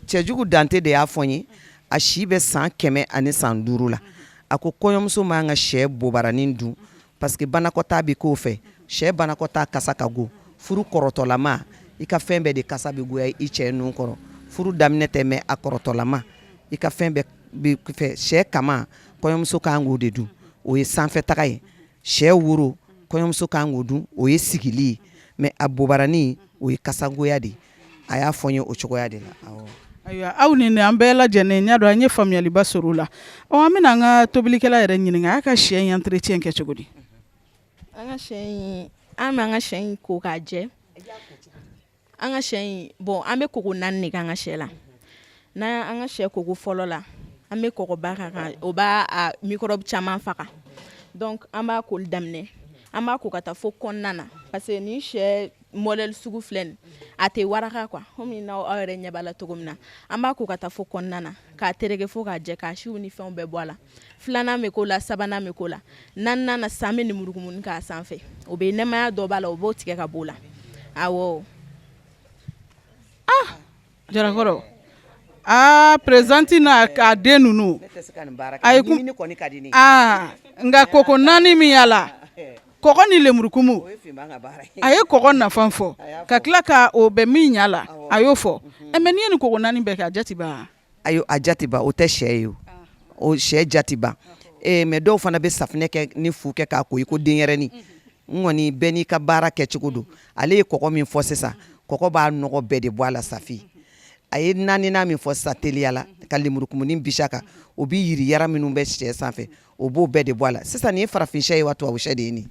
cɛjugu Dante de y'a fɔ n ye a si bɛ san 105 la a ko kɔɲɔmuso man ka sɛ bobaranin dun parce que banakɔtaa bi k'o fɛ sɛ banakɔtaa kasa ka go furu kɔrɔtɔlama i ka fɛn bɛɛ de kasa bi goya i cɛ nun kɔrɔ furu daminɛ tɛ mɛ a kɔrɔtɔlama i ka fɛn bɛɛ bi fɛ sɛ kama kɔɲɔmuso kan k'o de dun o ye sanfɛ taga ye sɛ woro kɔɲɔmuso kan k'o dun o ye sigili ye mais a bobaranin o ye kasagoya de a y'a fɔ n ye o cogoya de la awɔ. Ayiwa aw ni an bɛɛ lajɛlen ɲa dɔn an ye faamuyaliba sɔrɔ o la an bɛna an ka tobilikɛla yɛrɛ ɲininka a y'a ka sɛ in entretien kɛ cogo di. An ka sɛ in an b'an ka sɛ in ko k'a jɛ an ka sɛ in bon an bɛ koko 4 de k'an ka sɛ la n'an an ka sɛ koko fɔlɔ la an bɛ kɔgɔba k'a kan o b'a a microbe caman faga donc an b'a koli daminɛ an b'a ko ka taa fo kɔnɔna na parce que ni sɛ modèle sugu filɛ nin a tɛ waraka quoi komi n'aw yɛrɛ ɲɛ b'a la cogo min na an b'a ko ka taa fo kɔnɔna na k'a tereke fo k'a jɛ k'a siw ni fɛnw bɛɛ bɔ a la filanan bɛ k'o la sabanan bɛ k'o la naaninan na san bɛ nimurumuni k'a sanfɛ o bɛ nɛmaya dɔ b'a la o b'o tigɛ ka b'o la awɔ. Jarakɔrɔ présente n'a k'a den ninnu a ye nka koko 4 min y'a la kɔgɔ ni lemurukumu a ye kɔgɔ nafa fɔ ka tila ka o bɛ min ɲa la a y'o fɔ mais n'i ye nin koko 4 bɛɛ kɛ a jati ban ayo a jati ban o tɛ sɛ ye o sɛ jati ban mais dɔw fana bɛ safinɛ kɛ ni fu kɛ k'a ko i ko denyɛrɛni n kɔni bɛɛ n'i ka baara kɛcogo don ale ye kɔgɔ min fɔ sisan kɔgɔ b'a nɔgɔ bɛɛ de bɔ a la Safi a ye 4nan min fɔ sisan teliya la ka lemurukumuni bisi a kan o bi yiri yara minnu bɛ sɛ sanfɛ o b'o bɛɛ de bɔ a la sisan nin ye farafin sɛ ye wa tubabu sɛ de ye nin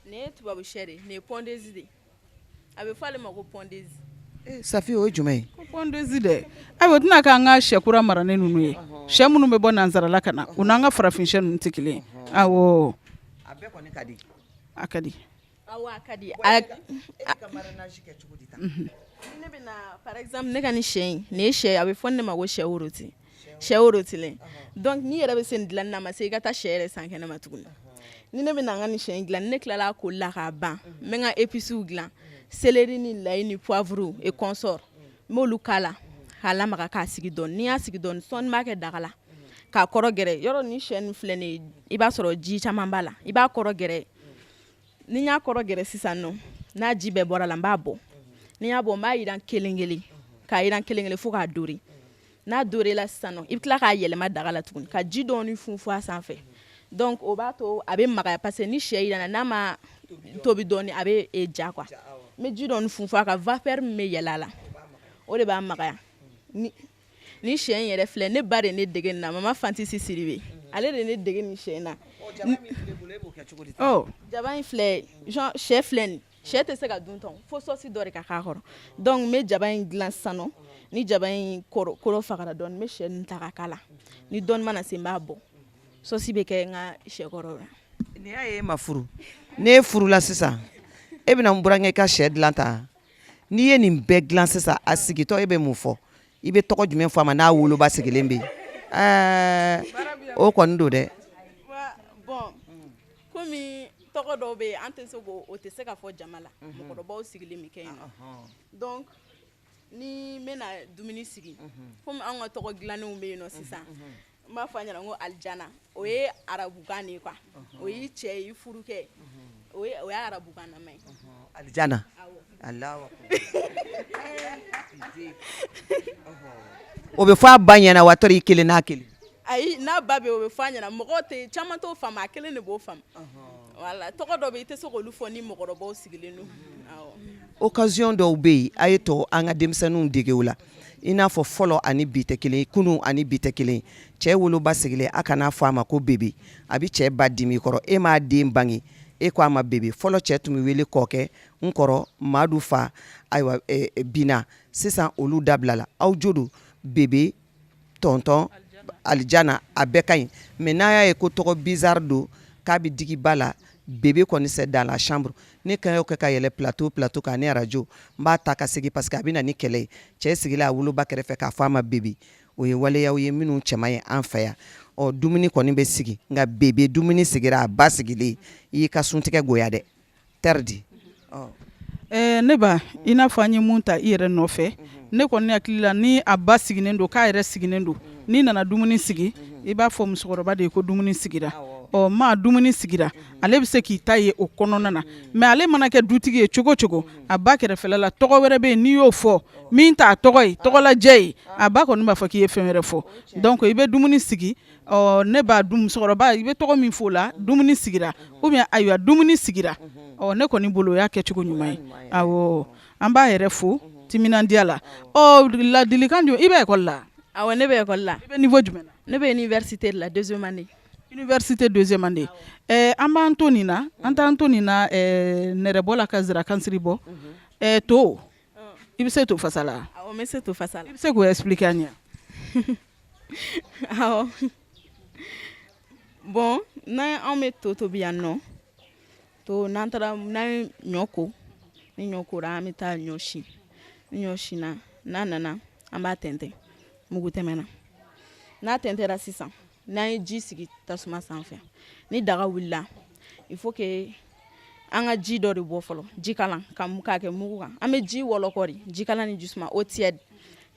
ne tubabu sɛ de ne pondezi de a bɛ fɔ ale ma ko pondezi Safi o ye jumɛn ye pondezi dɛ ayiwa tɛna k'an ka sɛ kura maranen ninnu ye sɛ minnu bɛ bɔ nansarala ka na u n'an ka farafin sɛ ninnu tɛ kelen awɔ a bɛɛ kɔni ka di a ka di awɔ a ka di ka marinage kɛ cogo di tan ne bɛ na par exemple ne ka ni sɛ in nin ye sɛ a bɛ fɔ ne ma ko sɛ woroti sɛ worotilen donc n'i yɛrɛ bɛ se nin dilanni na ma se i ka taa sɛ yɛrɛ san kɛnɛ ma tuguni ni ne bɛ na an ka nin sɛ in dilan ni ne tilala koli la k'a ban n bɛ n ka épices dilan céleri ni layi ni poivre et consort n b'olu k'a la k'a lamaga k'a sigi dɔɔni n'i y'a sigi dɔɔni sɔɔni b'a kɛ daga la k'a kɔrɔ gɛrɛ yɔrɔ ni sɛ nin filɛ nin ye i b'a sɔrɔ ji caman b'a la i b'a kɔrɔ gɛrɛ ni n y'a kɔrɔ gɛrɛ sisan nɔ n'a ji bɛɛ bɔra la n b'a bɔ ni n y'a bɔ n b'a jiran kelen kelen k'a jiran kelen kelen fo k'a dori n'a doré la sisan nɔ i bɛ tila k'a yɛlɛma daga la tuguni ka ji dɔɔni funfun a sanfɛ donc o b'a to a bɛ magaya parce que ni sɛ jiranna n'a ma tobi dɔɔni a bɛ ja quoi n bɛ ji dɔɔni funfun a kan vapeur min bɛ yɛlɛ a la o de b'a magaya ni sɛ in yɛrɛ filɛ ne ba de ne dege nin na mama Fantisi Sidibe ale de ne dege nin sɛ in na jaba in filɛ genre sɛ filɛ nin sɛ tɛ se ka dun tɔn fo sɔsi dɔ de ka k'a kɔrɔ donc n bɛ jaba in dilan sisan nɔ ni jaba in kolo fagara dɔɔni n bɛ sɛ nin ta ka k'a la ni dɔɔni mana se n b'a bɔ sɔsi bɛ kɛ n ka sɛ kɔrɔ la. N'i y'a ye e ma furu n'e furula sisan e bɛna n burankɛ i ka sɛ dilan ta n'i ye nin bɛɛ dilan sisan a sigitɔ e bɛ mun fɔ i bɛ tɔgɔ jumɛn fɔ a ma n'a woloba sigilen bɛ yen o kɔni don dɛ. bon komi tɔgɔ dɔw bɛ yen an tɛ se k'o o tɛ se ka fɔ jama la mɔgɔkɔrɔbaw sigilen bɛ kɛ yen nɔ donc ni n bɛna dumuni sigi komi an ka tɔgɔ dilannenw bɛ yen nɔ sisan n b'a fɔ a ɲɛna ko alijana o ye arabukan de ye quoi o y'i cɛ ye i furukɛ o ye arabukan nama ye alijana Alahu o bɛ fɔ a ba ɲɛna wa tɔrɔ i kelen n'a kelen ayi n'a ba bɛ o bɛ fɔ a ɲɛna mɔgɔw tɛ caman t'o faamu a kelen de b'o faamu wala tɔgɔ dɔ bɛ i tɛ se k'olu fɔ ni mɔgɔkɔrɔbaw sigilen don occasion dɔw bɛ yen a ye to an ka denmisɛnninw dege o la i n'a fɔ fɔlɔ ani bi tɛ kelen kunun ani bi tɛ kelen cɛ woloba sigilen a kana fɔ a ma ko bebe a bɛ cɛ ba dimi kɔrɔ e m'a den bange e ko a ma bebe fɔlɔ cɛ tun bɛ wele kɔkɛ n kɔrɔ Madu fa ayiwa bina sisan olu dabilala aw jo don bebe tɔntɔn alijana a bɛɛ ka ɲi mais n'a y'a ye ko tɔgɔ bizarre don k'a bɛ digi ba la bebe kɔni c'est dans la chambre ne kan y'o kɛ ka yɛlɛ plateau kan ne radio n b'a ta ka segin parce que a bɛ na ni kɛlɛ ye cɛ sigilen a woloba kɛrɛfɛ k'a fɔ a ma bebe o ye waleyaw ye minnu cɛman ye an fɛ yan dumuni kɔni bɛ sigi nka bebe dumuni sigira a ba sigilen i y'i ka suntigɛ goya dɛ terdi ne ba i n'a fɔ an ye mun ta i yɛrɛ nɔfɛ ne kɔni hakili la ni a ba siginen don k'a yɛrɛ siginen don n'i nana dumuni sigi i b'a fɔ musokɔrɔba de ye ko dumuni sigira maa dumuni sigira ale bɛ se k'i ta ye o kɔnɔna na mais ale mana kɛ dutigi ye cogo cogo a ba kɛrɛfɛla la tɔgɔ wɛrɛ bɛ yen n'i y'o fɔ min t'a tɔgɔ ye tɔgɔlajɛ ye a ba kɔni b'a fɔ k'i ye fɛn wɛrɛ fɔ donc i bɛ dumuni sigi ne b'a dun musokɔrɔba i bɛ tɔgɔ min fɔ o la dumuni sigira ou bien ayiwa dumuni sigira ne kɔni bolo o y'a kɛcogo ɲuman ye awɔ an b'a yɛrɛ fo timinandiya la ladilikan jumɛn i bɛ ekɔli la awɔ ne bɛ ekɔli la i bɛ niveau jumɛn na ne bɛ université la deuxième année université deuxième année an b'an to nin na an t'an to nin na nɛrɛbɔ ka zira kansiri bɔ to i bɛ se to fasa la awɔ n bɛ se to fasa la i bɛ se k'o expliquer an ɲɛ awɔ bon n'an bɛ to tobi yan nɔ to n'an ye ɲɔ ko ni ɲɔ kora an bɛ taa ɲɔ si ni ɲɔ sina n'an nana an b'a tɛntɛn mugu tɛmɛna n'a tɛntɛra sisan n'an ye ji sigi tasuma sanfɛ ni daga wulila il faut que an ka ji dɔ de bɔ fɔlɔ jikalan k'a kɛ mugu kan an bɛ ji wɔlɔkɔ de jikalan ni jisuma eau tiède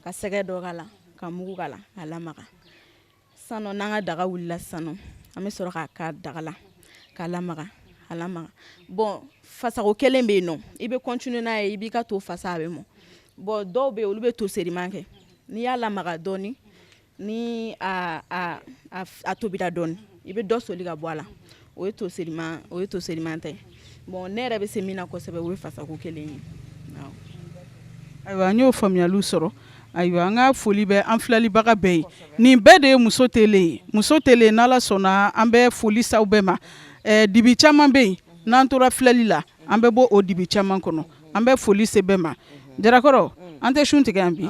ka sɛgɛ dɔ k'a la ka mugu k'a la k'a lamaga sisan nɔ n'an ka daga wulila sisan nɔ an bɛ sɔrɔ k'a k'a daga la k'a lamaga a lamaga bon fasako kelen bɛ yen nɔ i bɛ continuer n'a ye i b'i ka to fasa a bɛ mɔ bon dɔw bɛ yen olu bɛ to seriman kɛ n'i y'a lamaga dɔɔni ni a tobira dɔɔni i bɛ dɔ soli ka bɔ a la o ye to seriman tɛ bon ne yɛrɛ bɛ se min na kosɛbɛ o ye fasako kelen ye ayiwa an y'o faamuyaliw sɔrɔ ayiwa an ka foli bɛ an filɛlibaga bɛɛ ye nin bɛɛ de ye muso tele ye muso tele n'ala sɔnna an bɛ foli s'aw bɛɛ ma dibi caman bɛ yen n'an tora filɛli la an bɛ bɔ o dibi caman kɔnɔ an bɛ foli se bɛɛ ma jarakɔrɔ an tɛ sun tigɛ yan bi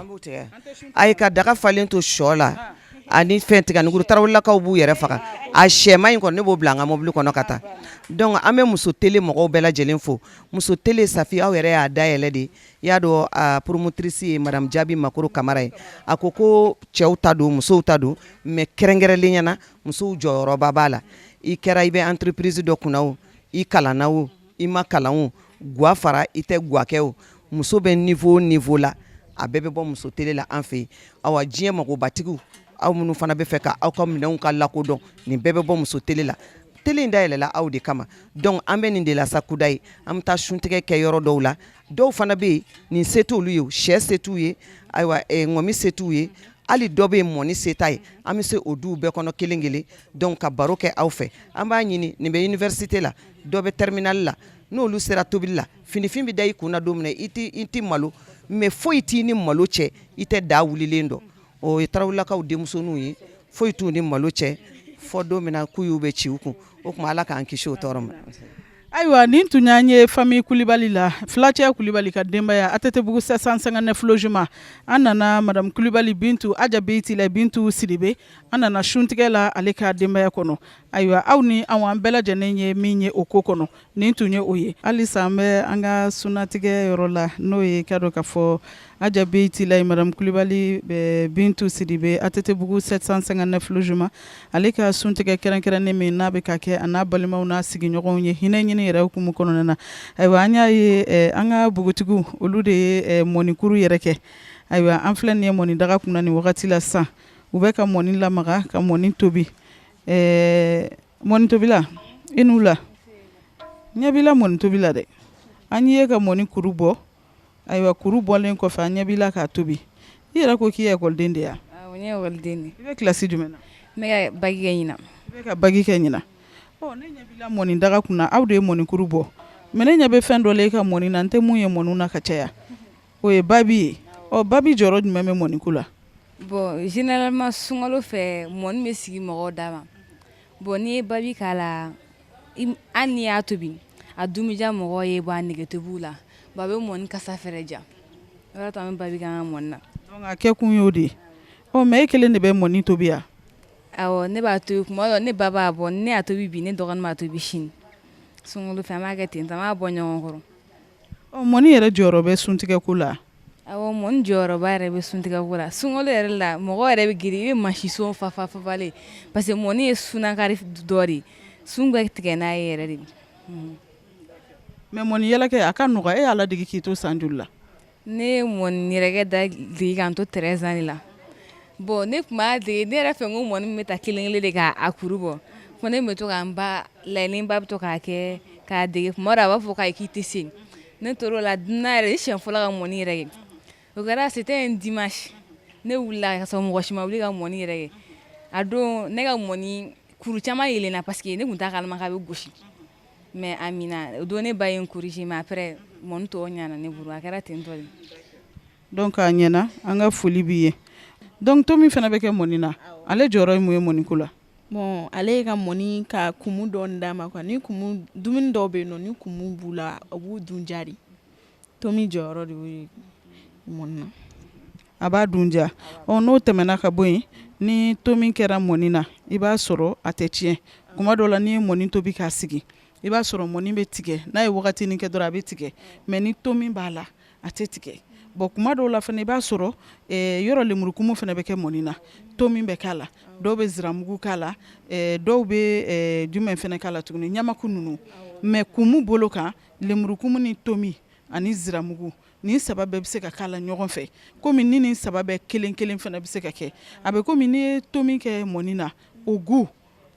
ayi ka daga falen to sɔ la ani fɛn tigɛ ni tarawelelakaw b'u yɛrɛ faga a sɛma in kɔni ne b'o bila an ka mobili kɔnɔ ka taa donc an bɛ muso tele mɔgɔw bɛɛ lajɛlen fo muso tele Safi aw yɛrɛ y'a dayɛlɛ de i y'a dɔn a promotrice ye madame Jabi Makoro Kamara ye a ko cɛw ta don musow ta don mais kɛrɛnkɛrɛnlen ɲɛna musow jɔyɔrɔba b'a la i kɛra i bɛ entreprise dɔ kunna o i kalanna o i ma kalan o gwa fara i tɛ gwa kɛ o muso bɛ niveau la a bɛɛ bɛ bɔ muso tele la an fɛ yen awa diɲɛ magobatigiw aw minnu fana bɛ fɛ ka aw ka minɛnw ka lakodɔn nin bɛɛ bɛ bɔ muso tele la tele in dayɛlɛla aw de kama donc an bɛ nin de la sa kuda ye an bɛ taa suntigɛ kɛ yɔrɔ dɔw la dɔw fana bɛ yen nin se t'olu ye sɛ se t'u ye ayiwa ŋɔmi se t'u ye hali dɔ bɛ yen mɔni se t'a ye an bɛ se o duw bɛɛ kɔnɔ kelen kelen donc ka baro kɛ aw fɛ an b'a ɲini nin bɛ université la dɔ bɛ terminal la n'olu sera tobili la finifin bɛ da i kunna don min na i ti malo mais foyi t'i ni malo cɛ i tɛ da wulilen dɔn o ye tarawelelakaw denmusoninw ye foyi t'u ni malo cɛ fɔ don min na k'u y'u bɛ ci u kun o tuma ala k'an kisi o tɔɔrɔ ma. ayiwa nin tun y'an ye famille Kulibali la Filacɛ Kulibali ka denbaya ATT-bugu 759 logement an nana madame Kulibali Bintu Aja Beyitila Bintu Sidibe an nana suntigɛ la ale ka denbaya kɔnɔ ayiwa aw ni an bɛɛ lajɛlen ye min ye o ko kɔnɔ nin tun ye o ye halisa an bɛ an ka sunatigɛ yɔrɔ la n'o ye k'a dɔn k'a fɔ Aja Beyitila madame Kulibali Bintu Sidibe ATT-bugu 759 logement ale ka suntigɛ kɛrɛnkɛrɛnnen min n'a bɛ ka kɛ a n'a balimaw n'a sigiɲɔgɔnw ye hinɛ ɲini yɛrɛ hukumu kɔnɔna na ayiwa an y'a ye an ka bogotigiw olu de ye mɔnikuru yɛrɛ kɛ ayiwa an filɛ nin ye mɔni daga kunna nin wagati la sisan u bɛ ka mɔni lamaga ka mɔni tobi mɔni tobila i n'u la ɲɛ b'i la mɔni tobi la dɛ an ye ka mɔni kuru bɔ ayiwa kuru bɔlen kɔfɛ an ɲɛ b'i la k'a tobi i yɛrɛ ko k'i ye ekɔliden de ye awɔ n ye ekɔliden de i bɛ kilasi jumɛn na n bɛ ka bagi kɛ ɲinan i bɛ ka bagi kɛ ɲinan ne ɲɛ b'i la mɔni daga kunna aw de ye mɔnikuru bɔ mais ne ɲɛ bɛ fɛn dɔ la i ka mɔni na n tɛ mun ye mɔniw na ka caya o ye babi ye babi jɔyɔrɔ jumɛn bɛ mɔniku la bon généralement sunkalo fɛ mɔni bɛ sigi mɔgɔw da ma bon n'i ye babi k'a la hali n'i y'a tobi a dumija mɔgɔw ye bɔ a nɛgɛtobiw la bon a bɛ mɔni kasa fɛrɛ ja o yɔrɔ to an bɛ babi kɛ an ka mɔni na donc a kɛ kun y'o de ye mais e kelen de bɛ mɔni tobi yan awɔ ne b'a tobi kuma dɔ ne ba b'a bɔ ne y'a tobi bi ne dɔgɔnin b'a tobi sini sunkalo fɛ an b'a kɛ ten tɔ an b'a bɔ ɲɔgɔn kɔrɔ mɔni yɛrɛ jɔyɔrɔ bɛ suntigɛko la awɔ mɔni jɔyɔrɔba yɛrɛ bɛ suntigɛko la sunkalo yɛrɛ la mɔgɔ yɛrɛ bɛ girin i bɛ mansiso fafalen parce que mɔni ye sunnakari dɔ de ye sun bɛ tigɛ n'a ye yɛrɛ de mais mɔni yɛlɛkɛ a ka nɔgɔ e y'a ladege k'i to san joli la ne mɔni yɛrɛ da dege k'an to 13 ans la bon ne tun b'a dege ne yɛrɛ fɛ n ko mɔni min bɛ ta kelen kelen de k'a kuru bɔ fɔ ne bɛ to k'an ba laɲini ba bɛ to k'a kɛ k'a dege tuma dɔ a b'a fɔ k'i tɛ se ne tor'o la n'a yɛrɛ siɲɛ fɔlɔ ka mɔni yɛrɛ kɛ o kɛra c'était un dimanche ne wulila ka sɔrɔ mɔgɔ si ma wuli ka mɔni yɛrɛ kɛ a don ne ka mɔni kuru caman yelenna parce que ne tun t'a kalama k'a bɛ gosi mais Amina o don ne ba ye n corriger mais après mɔni tɔw ɲana ne bolo a kɛra ten tɔ de. Donc a ɲɛna an ka foli b'i ye. Donc to min fana bɛ kɛ mɔni na ale jɔyɔrɔ ye mun ye mɔni ko la? Bon ale ye ka mɔni ka kumu dɔɔni d'a ma quoi ni kumu dumuni dɔw bɛ yen nɔ ni kumu b'u la o b'u dun ja de tomi jɔyɔrɔ de y'o ye mɔni na. A b'a dun ja n'o tɛmɛna ka bɔ yen ni tomi kɛra mɔni na i b'a sɔrɔ a tɛ tiɲɛ kuma dɔw la n'i ye mɔni tobi k'a sigi i b'a sɔrɔ mɔni bɛ tigɛ n'a ye wagatinin kɛ dɔrɔn a bɛ tigɛ mais ni tomi b'a la a tɛ tigɛ bon kuma dɔw la fana i b'a sɔrɔ yɔrɔ lemurukumu fana bɛ kɛ mɔni na tomi bɛ k'a la dɔw bɛ ziramugu k'a la dɔw bɛ jumɛn fana k'a la tuguni ɲamaku ninnu mais kumu bolo kan lemurukumu ni tomi ani ziramugu ni saba bɛɛ bɛ se ka k'a la ɲɔgɔn fɛ komi ni saba bɛɛ kelen kelen fana bɛ se ka kɛ a bɛ komi n'i ye tomi kɛ mɔni na o gu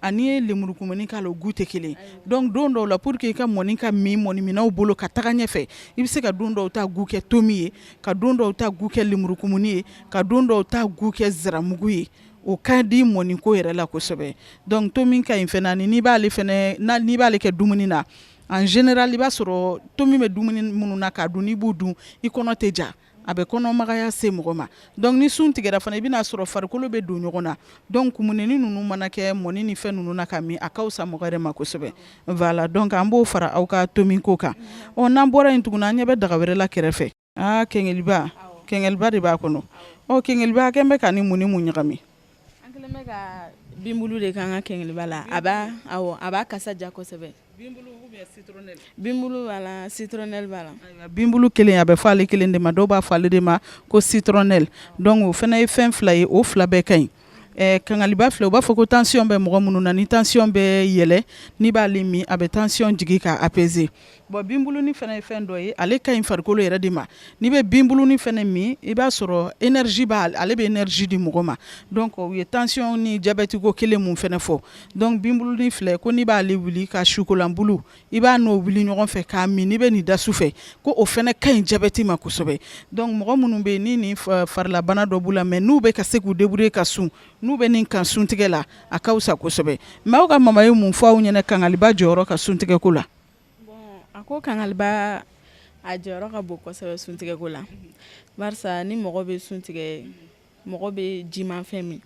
ani ye lemurukumuni k'a la o gu tɛ kelen donc don dɔw la pour que i ka mɔni ka min mɔniminaw bolo ka taga ɲɛfɛ i bɛ se ka don dɔw ta gu kɛ tomi ye ka don dɔw ta gu kɛ lemurukumuni ye ka don dɔw ta gu kɛ ziramugu ye o ka di mɔni ko yɛrɛ la kosɛbɛ donc tomi ka ɲi fɛnɛ ani n'i b'ale kɛ dumuni na en général i b'a sɔrɔ tomi bɛ dumuni minnu na k'a dun n'i b'u dun i kɔnɔ tɛ ja a bɛ kɔnɔmagaya se mɔgɔ ma donc ni sun tigɛra fana i bɛna sɔrɔ farikolo bɛ don ɲɔgɔn na donc kumuneni ninnu mana kɛ mɔni ni fɛn ninnu na ka min a ka fisa mɔgɔ yɛrɛ ma kosɛbɛ voilà donc an b'o fara aw ka tomi ko kan n'an bɔra yen tuguni an ɲɛ bɛ daga wɛrɛ la kɛrɛfɛ kɛngɛliba de b'a kɔnɔ kɛngɛliba kɛn bɛ ka ni mun ni mun ɲagami? An kɛlen bɛ ka binbulu de k'an ka kɛngɛliba la a b'a kasa ja kosɛbɛ. Binbulu ou bien citronnelle? Binbulu b'a la citronnelle b'a la. Binbulu kelen a bɛ fɔ ale kelen de ma dɔw b'a fɔ ale de ma ko citronnelle donc o fana ye fɛn fila ye o fila bɛɛ ka ɲi kangaliba filɛ u b'a fɔ ko tension bɛ mɔgɔ minnu na ni tension bɛ yɛlɛ n'i b'ale min a bɛ tension jigin ka apaiser bon binbuluni fana ye fɛn dɔ ye ale ka ɲi farikolo yɛrɛ de ma n'i bɛ binbuluni fana min i b'a sɔrɔ énergie ale bɛ énergie di mɔgɔ ma donc u ye tension ni diabète ko kelen mun fana fɔ donc binbuluni filɛ ko n'i b'ale wuli ka sukolanbulu i b'a n'o wuli ɲɔgɔn fɛ k'a min n'i bɛ nin da su fɛ ko o fana ka ɲi diabète ma kosɛbɛ donc mɔgɔ minnu bɛ yen ni nin farilabana dɔ b'u la mais n'u bɛ ka se k'u débrouiller ka sun n'u bɛ nin kan suntigɛ la a ka fisa kosɛbɛ mais aw ka mama ye mun fɔ aw ɲɛna kangaliba jɔyɔrɔ ka suntigɛ ko la? A ko kangaliba a jɔyɔrɔ ka bon kosɛbɛ suntigɛ ko la barisa ni mɔgɔ bɛ suntigɛ mɔgɔ bɛ jimafɛn min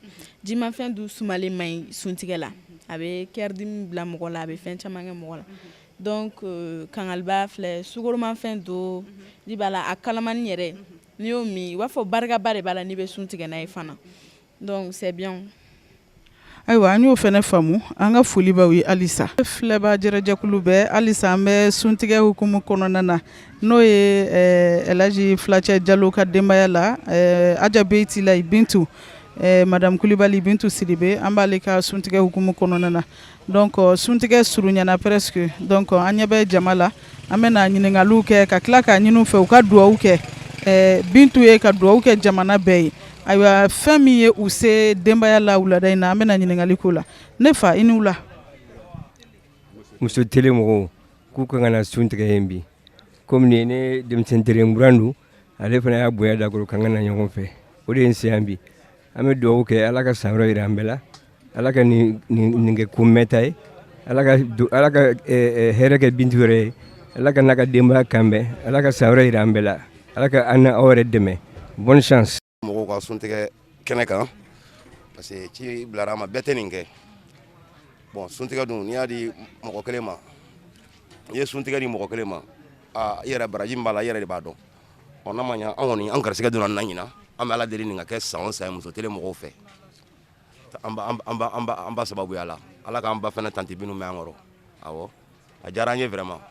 jimafɛn dun sumalen man ɲi suntigɛ la a bɛ kɛridimi bila mɔgɔ la a bɛ fɛn caman kɛ mɔgɔ la donc kangaliba filɛ sukoromafɛn don n'i b'a la a kalamani yɛrɛ n'i y'o min i b'a fɔ barikaba de b'a la n'i bɛ suntigɛ n'a ye fana donc c'est bien. Ayiwa an y'o fana faamu an ka foli b'aw ye halisa filɛbaa jɛrɛjɛkulu bɛɛ halisa an bɛ suntigɛ hukumu kɔnɔna na n'o ye Elhaji Filacɛ Jalo ka denbaya la Aja Beyti Layi Bintu Madame Kulibali Bintu Sidibe an b'ale ka suntigɛ hukumu kɔnɔna na donc suntigɛ surunyana presque donc an ɲɛ bɛ jama la an bɛna ɲininkaliw kɛ ka tila k'a ɲini u fɛ u ka duwawu kɛ Bintu ye ka duwawu kɛ jamana bɛɛ ye ayiwa fɛn min ye u se denbaya la wulada in na an bɛna ɲininkali k'o la ne fa i ni wula. Muso tele mɔgɔw k'u ka na suntigɛ yen bi komi nin ne denmisɛn teriɲɛ buran don ale fana y'a bonya dakoro kan ka na ɲɔgɔn fɛ o de ye n se yan bi an bɛ duwawu kɛ ala ka san wɛrɛ jira an bɛɛ la ala ka nin kɛ ko mɛnta ye ala ka hɛrɛ kɛ Bintu yɛrɛ ye ala ka n'a ka denbaya kanbɛn ala ka san wɛrɛ jira an bɛɛ la ala ka an n'aw yɛrɛ dɛmɛ bonne chance. Mɔgɔw ka suntigɛ kɛnɛ kan parce que ci bilara ma bɛɛ tɛ nin kɛ bon suntigɛ dun n'i y'a di mɔgɔ kelen ma i ye suntigɛ di mɔgɔ kelen ma i yɛrɛ baraji min b'a la i yɛrɛ de b'a dɔn n'a ma ɲɛ an kɔni an garisɛgɛ donna na ɲina an bɛ ala deli nin ka kɛ san o san muso tele mɔgɔw fɛ an ba sababuya la ala k'an ba fɛnɛ tanti Binu mɛn an kɔrɔ awɔ a diyara an ye vraiment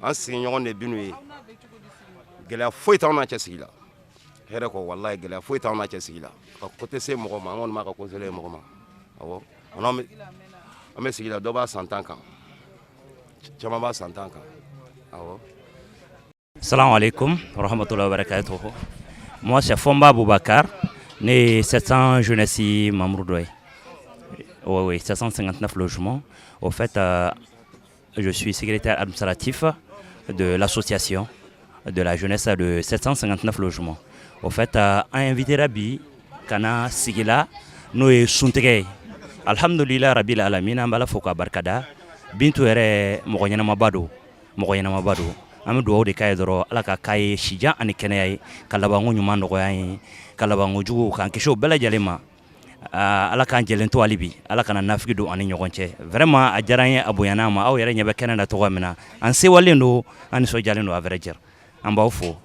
an sigiɲɔgɔn de Binu ye gɛlɛya foyi t'anw n'a cɛ sigi la hɛrɛ kɔ wallahi gɛlɛya foyi t'anw n'a cɛ sigi la ka côté se mɔgɔ ma an kɔni b'a ka conseiller mɔgɔ ma awɔ an bɛ sigi la dɔ b'a san 10 kan caman b'a san 10 kan awɔ. Salam alaikum, rahmatullahi wa barakatuh. Moi, c'est Fomba Boubacar, né 700 jeunesse Mamroudoy. Oui, 759 logements. Au fait, je suis secrétaire administratif de l'association de la jeunesse de 759 logements. Au fait, un invité Rabi, Kana Sigila, nous sommes Suntegay. Alhamdulillah, Rabil Alamina, Mbala Foka Barkada, Bintu Ere, Mogoyana Mabado. An dugawu de k'a ye dɔrɔn ala ka k'a ye sijan ani kɛnɛya ye ka labanko ɲuman nɔgɔya ye ka labanko juguw k'an kisi o bɛɛ lajɛlen ma ala k'an jɛlen to hali bi ala kana nafigi don ani ɲɔgɔn cɛ vraiment a diyara an ye a bonyana ma aw yɛrɛ ɲɛ bɛ kɛnɛ na cogoya min na an sewalen don an nisɔndiyalen don a vrai dire an b'aw fo.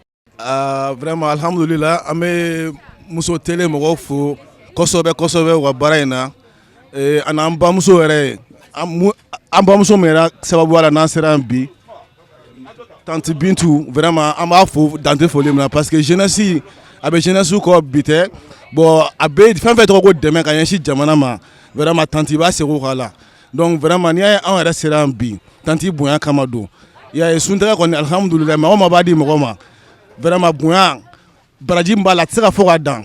Vraiment alhamdulillah an bɛ muso tele mɔgɔw fo kosɛbɛ u ka baara in na ani an bamuso yɛrɛ an bamuso min yɛrɛ sababu la n'an sera yan bi. Tante Bintou, vraiment, on m'a fait dante folie parce que jeunesse, avec jeunesse ko bité, bon, avec fait trop demain quand y a jamana ma, vraiment tante ba se là. Donc vraiment, ni a un restaurant bi, tante boyan kamado. Il y a suntra qu'on alhamdulillah, mais on m'a pas dit moi, vraiment boyan, baraji mbala tsira fora dans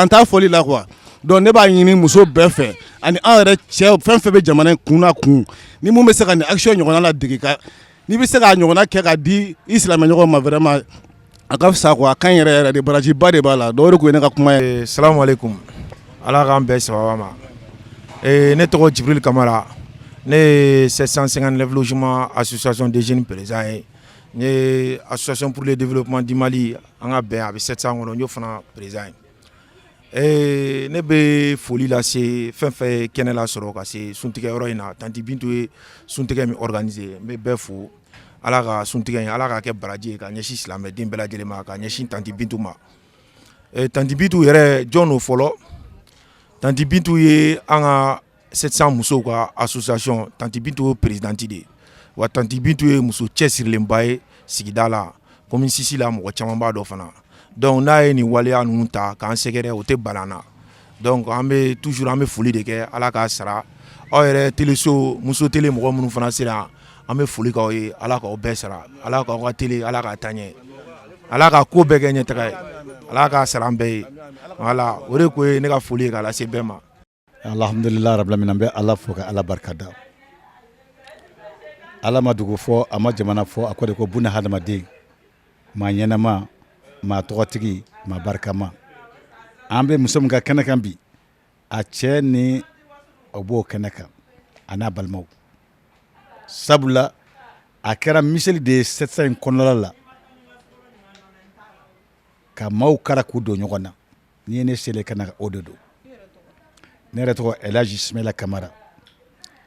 ta folie là quoi. Donc ne ba yini muso befe, ani un restaurant fait jamana kuna kun. Ni mu me se kan action nyona la degika. Ni bɛ se k'a ɲɔgɔnna kɛ k'a di i silamɛɲɔgɔn ma vraiment a ka fisa quoi a ka ɲi yɛrɛ de barajiba de b'a la dɔw de tun ye ne ka kuma ye. Salamu alaikum ala k'an bɛɛ sababa ma ne tɔgɔ Jibril Kamara ne ye 759 logements association des jeunes présidents ye n ye association pour le développement du Mali an ka bɛn a bɛ 700 kɔnɔ n y'o fana président ye ne bɛ foli lase fɛn fɛn ye kɛnɛ la sɔrɔ ka se suntigɛ yɔrɔ in na Tanti Bintou ye suntigɛ min organisé n bɛ bɛɛ fo. Ala ka suntigɛ in ala ka kɛ baraji ye ka ɲɛsin silamɛden bɛɛ lajɛlen ma ka ɲɛsin Tanti Bintou ma Tanti Bintou yɛrɛ jɔn n'o fɔlɔ Tanti Bintou ye an ka 700 musow ka association Tanti Bintou ye présidente de ye wa Tanti Bintou ye muso cɛsirilenba ye sigida la komi Sisi la mɔgɔ caman b'a dɔn fana donc n'a ye nin waleya ninnu ta k'an sɛgɛrɛ o tɛ bala an na donc an bɛ toujours an bɛ foli de kɛ ala k'a sara aw yɛrɛ teleso muso tele mɔgɔ minnu fana sera an bɛ foli k'aw ye ala k'aw bɛɛ sara ala k'aw ka tele ala k'a taa ɲɛ ala ka ko bɛɛ kɛ ɲɛtaga ye ala k'a sara an bɛɛ ye voilà o de ko ye ne ka foli ye k'a lase bɛɛ ma. Alhamdulillah rabbil alamin an bɛ ala fo ka ala barikada ala ma dugu fɔ a ma jamana fɔ a ko de ko buna hadamaden maa ɲɛnama maa tɔgɔtigi maa barikama an bɛ muso min ka kɛnɛ kan bi a cɛ ni o b'o kɛnɛ kan a n'a balimaw sabula a kɛra miseli de ye 700 in kɔnɔla la ka maaw kara k'u don ɲɔgɔn na ni ye ne selen ka na o de don ne yɛrɛ tɔgɔ Elaji Ismaila Kamara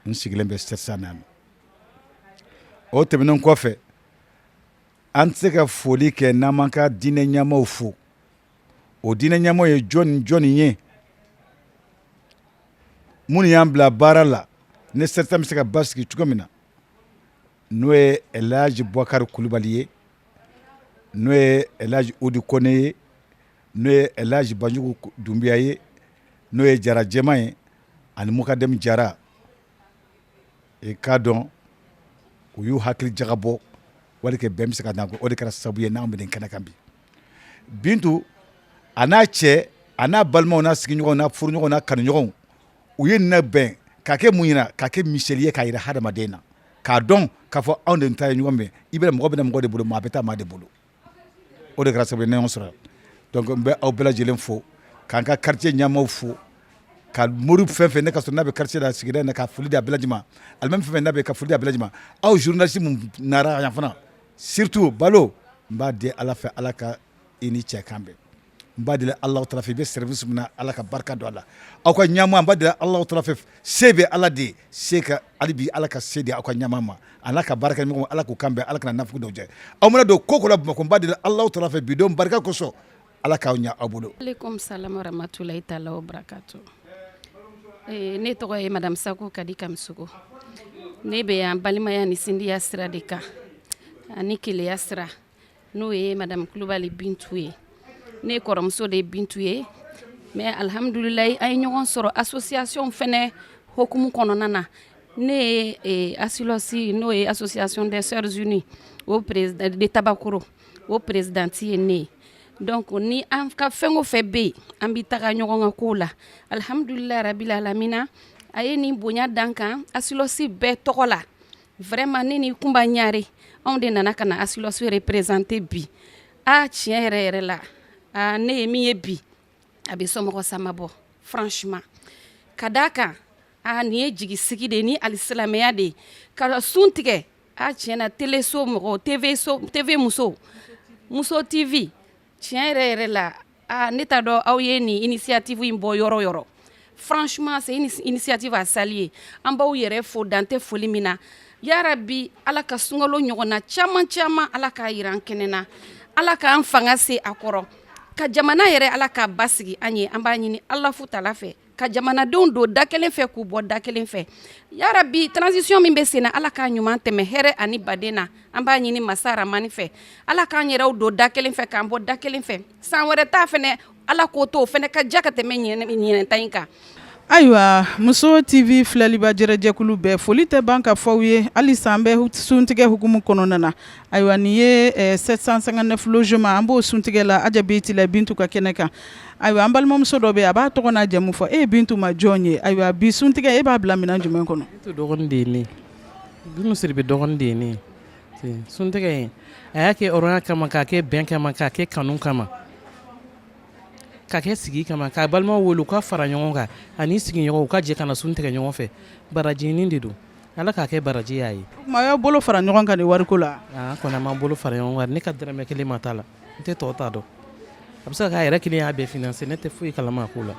n sigilen bɛ 700 na o tɛmɛnen kɔfɛ an tɛ se ka foli kɛ n'an man ka diinɛ ɲɛmaaw fo o diinɛ ɲɛmaaw ye jɔn ye minnu y'an bila baara la ne 700 bɛ se ka basigi cogo min na n'o ye Elaji Bouakar Kulubali ye n'o ye Elaji Odi Kone ye n'o ye Elaji Banjugu Dumbiya ye n'o ye Jara Jɛma ye ani Mukadam Jara i k'a dɔn u y'u hakili jagabɔ wali kɛ bɛn bɛ se ka na o de kɛra sababu ye n'anw bɛ nin kɛnɛ kan bi Bintu a n'a cɛ a n'a balimaw n'a sigiɲɔgɔnw n'a furuɲɔgɔnw n'a kanuɲɔgɔnw u ye nin bɛn k'a kɛ mun ɲɛna k'a kɛ miseli ye k'a jira hadamaden na k'a dɔn k'a fɔ anw de ta ye ɲɔgɔn bɛn i bɛna mɔgɔ bɛna mɔgɔ de bolo maa bɛ taa maa de bolo o de kɛra sababu ye ne ɲɔgɔn sɔrɔ donc n bɛ aw bɛɛ lajɛlen fo k'an ka quartier ɲɛmaaw fo ka mori fɛn fɛn ne ka sɔrɔ n'a bɛ quartier la sigida na ka foli di a bɛɛ lajɛlen ma alimami fɛn fɛn n'a bɛ ka foli di a bɛɛ lajɛlen ma aw journaliste mun nara yan fana surtout Balo n b'a di ala fɛ ala ka i ni cɛ kan bɛn n b'a deli Alahu Taala fɛ i bɛ service min na ala ka barika don a la aw ka ɲɛmaa n b'a deli Alahu Taala fɛ se bɛ ala de ye se ka hali bi ala ka se di aw ka ɲɛmaa ma a n'a ka barika ɲɔgɔn ala k'u kan bɛn ala kana nafolo dɔw jɛ aw mana don ko la Bamakɔ n b'a deli Alahu Taala fɛ bi don barika kosɔn ala k'aw ɲɛ aw bolo. Aleykum salam wa rahmatulahi taala wa barakatu. Ne tɔgɔ ye madame Sakou Kadi Kamsogo ne bɛ yan balimaya ni sindiya sira de kan ani keleya sira n'o ye madame Kulubali Bintu ye ne kɔrɔmuso de ye Bintu ye mais alhamdulilayi an ye ɲɔgɔn sɔrɔ association fɛnɛ hokumu kɔnɔna na ne Asilosi n'o ye association des sœurs unies au président de Tabakoro au président ye ne donc ni an ka fɛn o fɛn bɛ yen an bɛ taga ɲɔgɔn ka kow la alhamdulilayi rabil alamina a ye nin bonya dan kan Asilosi bɛɛ tɔgɔ la vraiment ne ni Kumba Ɲare anw de nana ka na Asilosi représenter bi tiɲɛ yɛrɛ yɛrɛ la ne ye min ye bi a bɛ somɔgɔ sama bɔ franchement ka d'a kan nin ye jigisigi de ni alisilamɛya de ka sun tigɛ tiɲɛna télé so mɔgɔ TV muso TV tiɲɛ yɛrɛ yɛrɛ la ne t'a dɔn aw ye nin initiative in bɔ yɔrɔ yɔrɔ franchement c'est une initiative à saluer an b'aw yɛrɛ fo dan tɛ foli min na yarabi ala ka sunkalo ɲɔgɔnna caman caman ala k'a yira an kɛnɛ na ala k'an fanga se a kɔrɔ ka jamana yɛrɛ ala k'a basigi an ye an b'a ɲini ala futala fɛ ka jamanadenw don da kelen fɛ k'u bɔ da kelen fɛ yarabi transition min bɛ sen na ala k'a ɲuman tɛmɛ hɛrɛ ani baden na an b'a ɲini masa ramani fɛ ala k'an yɛrɛw don da kelen fɛ k'an bɔ da kelen fɛ san wɛrɛ ta fɛnɛ ala k'o to o fɛnɛ ka ja ka tɛmɛ ɲinɛta in kan. Ayiwa Muso TV filɛliba jɛrɛjɛkulu bɛɛ foli tɛ ban ka fɔw ye halisa an bɛ suntigɛ hukumu kɔnɔna na ayiwa nin ye 759 logement an b'o suntigɛ la Ajabiti la Bintu ka kɛnɛ kan ayiwa an balimamuso dɔ bɛ a b'a tɔgɔ n'a jamu fɔ e Bintu ma jɔn ye ayiwa bi suntigɛ e b'a bila minɛn jumɛn kɔnɔ. Bintu dɔgɔnin de ye ne Bintu Siribe dɔgɔnin de ye ne suntigɛ in a y'a kɛ hɔrɔnya kama k'a kɛ bɛn kama k'a kɛ kanu kama ka kɛ sigi kama k'a balimaw wele u ka fara ɲɔgɔn kan ani sigiɲɔgɔnw u ka jɛ ka na sun tigɛ ɲɔgɔn fɛ barajinin de don ala k'a kɛ baraji y'a ye. o tuma a y'aw bolo fara ɲɔgɔn kan nin wariko la. kɔni an m'an bolo fara ɲɔgɔn kan ne ka dɛrɛmɛ kelen ma t'a la n tɛ tɔw t'a dɔn a bɛ se k'a yɛrɛ kelen y'a bɛɛ financer ne tɛ foyi kalama a ko la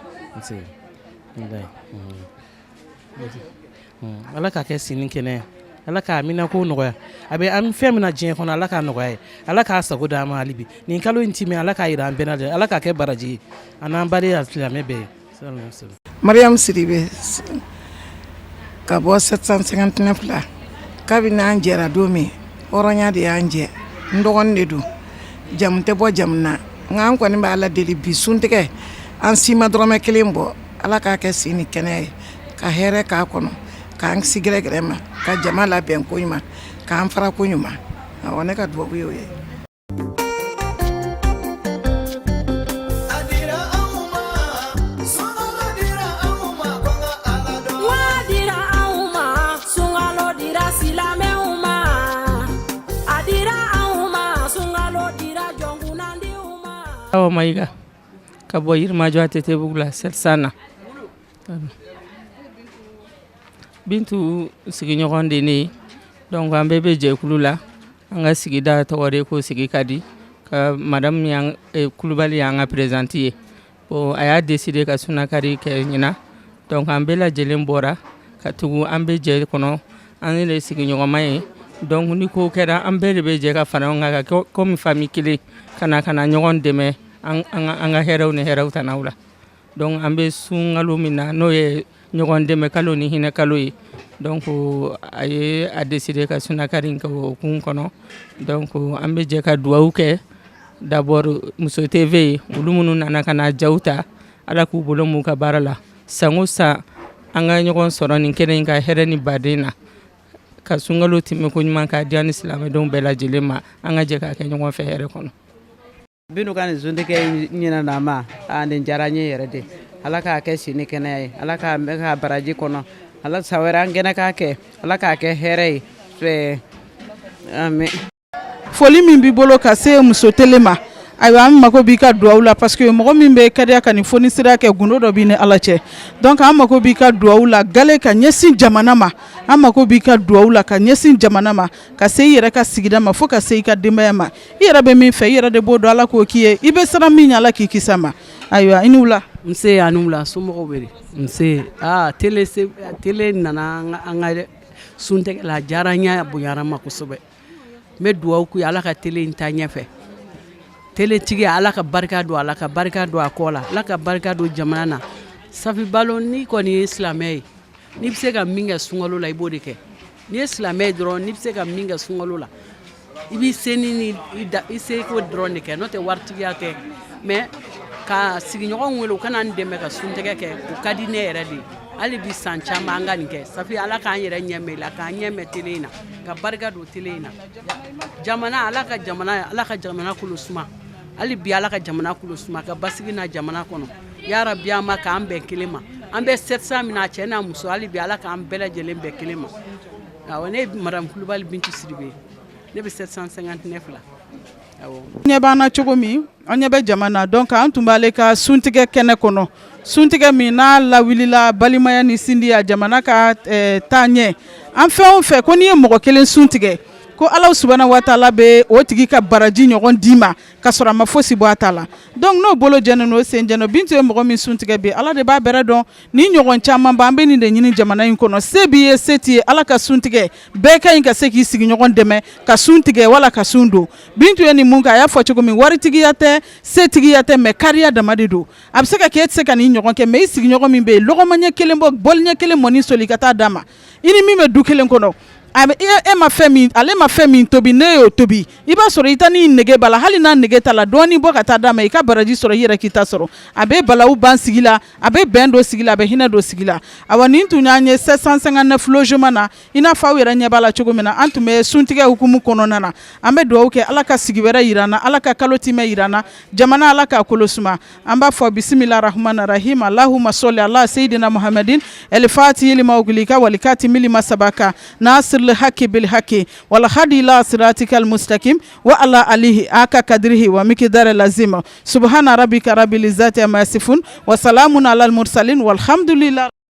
ala k'a kɛ sini kɛnɛ ala k'a minako nɔgɔya a bɛ an fɛn min na diɲɛ kɔnɔ ala k'a nɔgɔya ye ala k'a sago d'an ma hali bi nin kalo in ti mɛn ala k'a yira an bɛɛ la ala k'a kɛ baraji ye a n'an bari silamɛ bɛɛ ye. Mariam Siribe ka bɔ 759 la kabini an jɛra don min hɔrɔnya de y'an jɛ n dɔgɔnin de don jamu tɛ bɔ jamu na nka an kɔni bɛ ala deli bi suntigɛ an si ma dɔrɔmɛ kelen bɔ ala k'a kɛ si ni kɛnɛya ye ka hɛrɛ k'a kɔnɔ k'an kisi gɛrɛgɛrɛ ma ka jama labɛn ko ɲuman k'an fara ko ɲuman awɔ ne ka duwawu y'o ye. Awa Mayiga ka bɔ Yirimajɔ ATT Bugu la Selsana. Bintu sigiɲɔgɔn de ne ye donc an bɛɛ bɛ jɛkulu la an ka sigida tɔgɔ de ko sigi ka di ka madame Kulubali y'an ka présidente ye bon a y'a décidé ka sunakari kɛ ɲinan donc an bɛɛ lajɛlen bɔra ka tugu an bɛ jɛ kɔnɔ an de sigiɲɔgɔnma ye donc ni ko kɛra an bɛɛ de bɛ jɛ ka fara ɲɔgɔn kan ka comme famille kelen ka na ɲɔgɔn dɛmɛ an ka hɛrɛw ni hɛrɛw tanaw la donc an bɛ sunkalo min na n'o ye ɲɔgɔn dɛmɛ kalo ni hinɛ kalo ye donc a ye a décidé ka sunakari in kɛ o kun kɔnɔ donc an bɛ jɛ ka duwawu kɛ d'abord Muso TV olu minnu nana ka na jaw ta ala k'u bolo m'u ka baara la san o san an ka ɲɔgɔn sɔrɔ nin kɛnɛ in ka hɛrɛ ni baden na ka sunkalo tɛmɛ ko ɲuman k'a di an ni silamɛdenw bɛɛ lajɛlen ma an ka jɛ k'a kɛ ɲɔgɔn fɛ hɛrɛ kɔnɔ. Bintu ka nin suntigɛ ɲinɛ na ma nin diyara n ye yɛrɛ de ala k'a kɛ sini kɛnɛya ye ala k'a mɛn ka baraji kɔnɔ ala sa wɛrɛ an kɛnɛ k'a kɛ ala k'a kɛ hɛrɛ ye amen. Foli min b'i bolo ka se Muso Tele ma ayiwa an mako b'i ka duwawu la parce que mɔgɔ min bɛ kariya ka nin foni sira kɛ gundo dɔ b'i ni ala cɛ donc an mako b'i ka duwawu la gale ka ɲɛsin jamana ma an mako b'i ka duwawu la ka ɲɛsin jamana ma ka se i yɛrɛ ka sigida ma fo ka se i ka denbaya ma i yɛrɛ bɛ min fɛ i yɛrɛ de b'o dɔn ala k'o k'i ye i bɛ siran min ɲɛ ala k'i kisi a ma ayiwa i ni wula. Nse a ni wula somɔgɔw bɛ di nse tele nana an ka suntigɛ la a diyara n ye a bonyara n ma kosɛbɛ n bɛ duwawu k'u ye ala ka tele in taa ɲɛfɛ teletigi ala ka barika don ala ka barika don a kɔ la ala ka barika don jamana na Safi Balo ni kɔni ye silamɛ ye n'i bɛ se ka min kɛ sunkalo la i b'o de kɛ n'i ye silamɛ ye dɔrɔn n'i bɛ se ka min kɛ sunkalo la i b'i seni ni i seko dɔrɔn de kɛ n'o tɛ waritigiya tɛ mais ka sigiɲɔgɔnw wele u kana n dɛmɛ ka suntigɛ kɛ o ka di ne yɛrɛ de ye hali bi san caman an ka nin kɛ safi ala k'an yɛrɛ ɲɛmɛ la k'an ɲɛmɛ tele in na ka barika don tele in na jamana ala ka jamana kolo suma hali bi ala ka jamana kolo suma ka basigi na jamana kɔnɔ ya rabbi an ma k'an bɛn kelen ma an bɛ 700 min a cɛ n'a muso hali bi ala k'an bɛɛ lajɛlen bɛn kelen ma awɔ ne madame Kulibali Bintu Sidibe ne bɛ 759 la awɔ ɲɛ b'an na cogo min an ɲɛ bɛ jamana donc an tun b'ale ka suntigɛ kɛnɛ kɔnɔ suntigɛ min n'a lawulila balimaya ni sindiya jamana ka taa ɲɛ an fɛn o fɛ ko n'i ye mɔgɔ kelen suntigɛ ko Ala subhanahu wa taala bɛ o tigi ka baraji ɲɔgɔn d'i ma ka sɔrɔ a ma fosi bɔ a ta la donc n'o bolo jɛnnen n'o sen jɛnnen Bintu ye mɔgɔ min suntigɛ bi Ala de b'a bɛrɛ dɔn ni ɲɔgɔn caman b'an bɛ nin de ɲini jamana in kɔnɔ se b'i ye se t'i ye Ala ka suntigɛ bɛɛ ka ɲi ka se k'i sigiɲɔgɔn dɛmɛ ka suntigɛ wala ka sun don Bintu ye nin mun kɛ a y'a fɔ cogo min waritigiya tɛ setigiya tɛ mais kariya dama de don a bɛ se ka kɛ e tɛ se ka nin ɲɔgɔn kɛ mais i sigiɲɔgɔn min bɛ yen lɔgɔmaɲɛ kelen bɔ bɔliɲɛ kelen mɔni soli ka taa d'a ma i ni min bɛ du kelen kɔnɔ e ma fɛn min ale ma fɛn min tobi ne y'o tobi i b'a sɔrɔ i ta ni nege bala hali n'a nege ta la dɔɔni bɔ ka taa d'a ma i ka baraji sɔrɔ i yɛrɛ k'i ta sɔrɔ a bɛ balawu ban sigi la a bɛ bɛn dɔ sigi la a bɛ hinɛ dɔ sigi la awa nin tun y'an ye 759 logement na i n'a fɔ aw yɛrɛ ɲɛ b'a la cogo min na an tun bɛ suntigɛ hukumu kɔnɔna na an bɛ dugawu kɛ Ala ka sigi wɛrɛ yira an na Ala ka kalo timɛ yira an na jamana Ala k'a kolo suma an b'a fɔ bisimilahi rahmani rahim Allahumma solli ala sayidina Muhammadin el fatihi lima ughliqa wal katimi lima sabaka nasir الحق بالحق والهدي إلى صراطك المستقيم وعلى آله حق قدره ومقداره العظيم سبحان ربك رب العزة عما يصفون وسلام على المرسلين والحمد لله.